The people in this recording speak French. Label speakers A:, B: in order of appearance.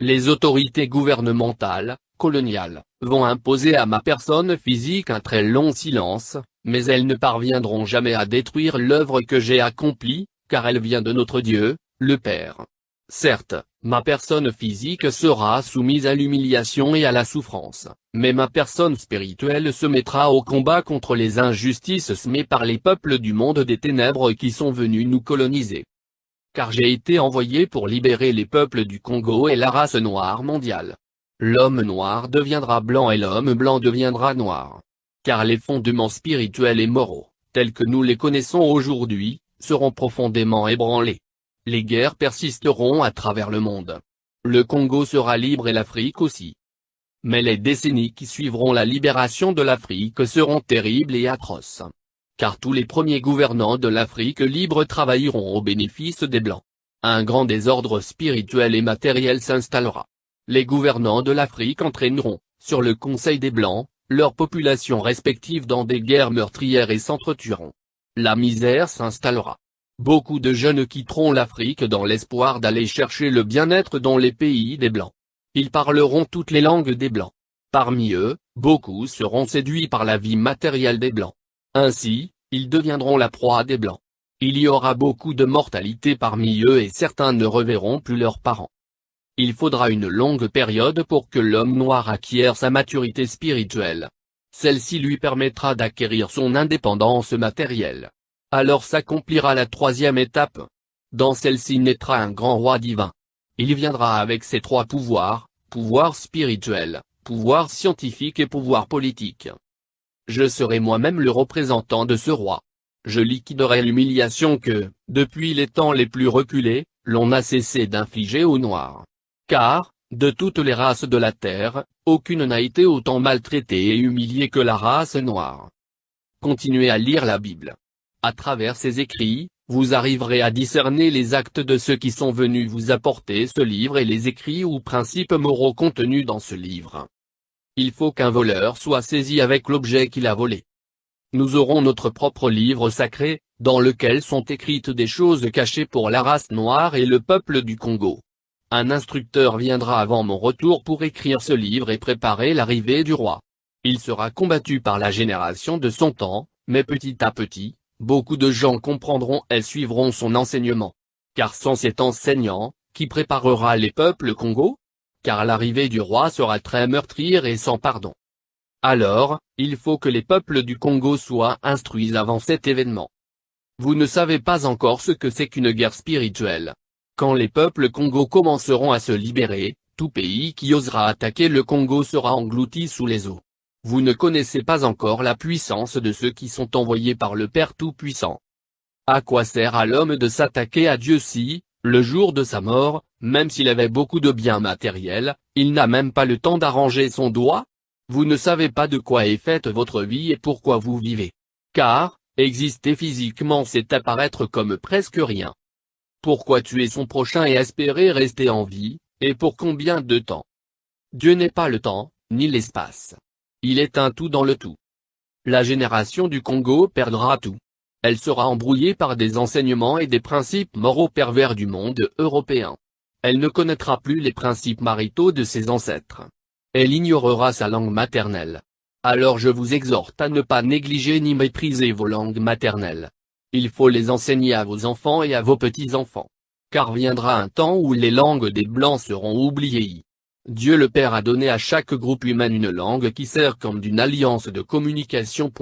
A: Les autorités gouvernementales, coloniales, vont imposer à ma personne physique un très long silence, mais elles ne parviendront jamais à détruire l'œuvre que j'ai accomplie, car elle vient de notre Dieu, le Père. Certes, ma personne physique sera soumise à l'humiliation et à la souffrance, mais ma personne spirituelle se mettra au combat contre les injustices semées par les peuples du monde des ténèbres qui sont venus nous coloniser. Car j'ai été envoyé pour libérer les peuples du Congo et la race noire mondiale. L'homme noir deviendra blanc et l'homme blanc deviendra noir. Car les fondements spirituels et moraux, tels que nous les connaissons aujourd'hui, seront profondément ébranlés. Les guerres persisteront à travers le monde. Le Congo sera libre et l'Afrique aussi. Mais les décennies qui suivront la libération de l'Afrique seront terribles et atroces. Car tous les premiers gouvernants de l'Afrique libre travailleront au bénéfice des Blancs. Un grand désordre spirituel et matériel s'installera. Les gouvernants de l'Afrique entraîneront, sur le conseil des Blancs, leurs populations respectives dans des guerres meurtrières et s'entretueront. La misère s'installera. Beaucoup de jeunes quitteront l'Afrique dans l'espoir d'aller chercher le bien-être dans les pays des Blancs. Ils parleront toutes les langues des Blancs. Parmi eux, beaucoup seront séduits par la vie matérielle des Blancs. Ainsi, ils deviendront la proie des Blancs. Il y aura beaucoup de mortalité parmi eux et certains ne reverront plus leurs parents. Il faudra une longue période pour que l'homme noir acquiert sa maturité spirituelle. Celle-ci lui permettra d'acquérir son indépendance matérielle. Alors s'accomplira la troisième étape. Dans celle-ci naîtra un grand roi divin. Il viendra avec ses trois pouvoirs, pouvoir spirituel, pouvoir scientifique et pouvoir politique. Je serai moi-même le représentant de ce roi. Je liquiderai l'humiliation que, depuis les temps les plus reculés, l'on a cessé d'infliger aux Noirs. Car, de toutes les races de la terre, aucune n'a été autant maltraitée et humiliée que la race noire. Continuez à lire la Bible. À travers ces écrits, vous arriverez à discerner les actes de ceux qui sont venus vous apporter ce livre et les écrits ou principes moraux contenus dans ce livre. Il faut qu'un voleur soit saisi avec l'objet qu'il a volé. Nous aurons notre propre livre sacré, dans lequel sont écrites des choses cachées pour la race noire et le peuple du Congo. Un instructeur viendra avant mon retour pour écrire ce livre et préparer l'arrivée du roi. Il sera combattu par la génération de son temps, mais petit à petit, beaucoup de gens comprendront et suivront son enseignement. Car sans cet enseignant, qui préparera les peuples Congo? Car l'arrivée du roi sera très meurtrière et sans pardon. Alors, il faut que les peuples du Congo soient instruits avant cet événement. Vous ne savez pas encore ce que c'est qu'une guerre spirituelle. Quand les peuples Congo commenceront à se libérer, tout pays qui osera attaquer le Congo sera englouti sous les eaux. Vous ne connaissez pas encore la puissance de ceux qui sont envoyés par le Père Tout-Puissant. À quoi sert à l'homme de s'attaquer à Dieu si, le jour de sa mort, même s'il avait beaucoup de biens matériels, il n'a même pas le temps d'arranger son doigt? Vous ne savez pas de quoi est faite votre vie et pourquoi vous vivez. Car, exister physiquement c'est apparaître comme presque rien. Pourquoi tuer son prochain et espérer rester en vie, et pour combien de temps? Dieu n'est pas le temps, ni l'espace. Il est un tout dans le tout. La génération du Congo perdra tout. Elle sera embrouillée par des enseignements et des principes moraux pervers du monde européen. Elle ne connaîtra plus les principes maritaux de ses ancêtres. Elle ignorera sa langue maternelle. Alors je vous exhorte à ne pas négliger ni mépriser vos langues maternelles. Il faut les enseigner à vos enfants et à vos petits-enfants. Car viendra un temps où les langues des Blancs seront oubliées. Dieu le Père a donné à chaque groupe humain une langue qui sert comme d'une alliance de communication.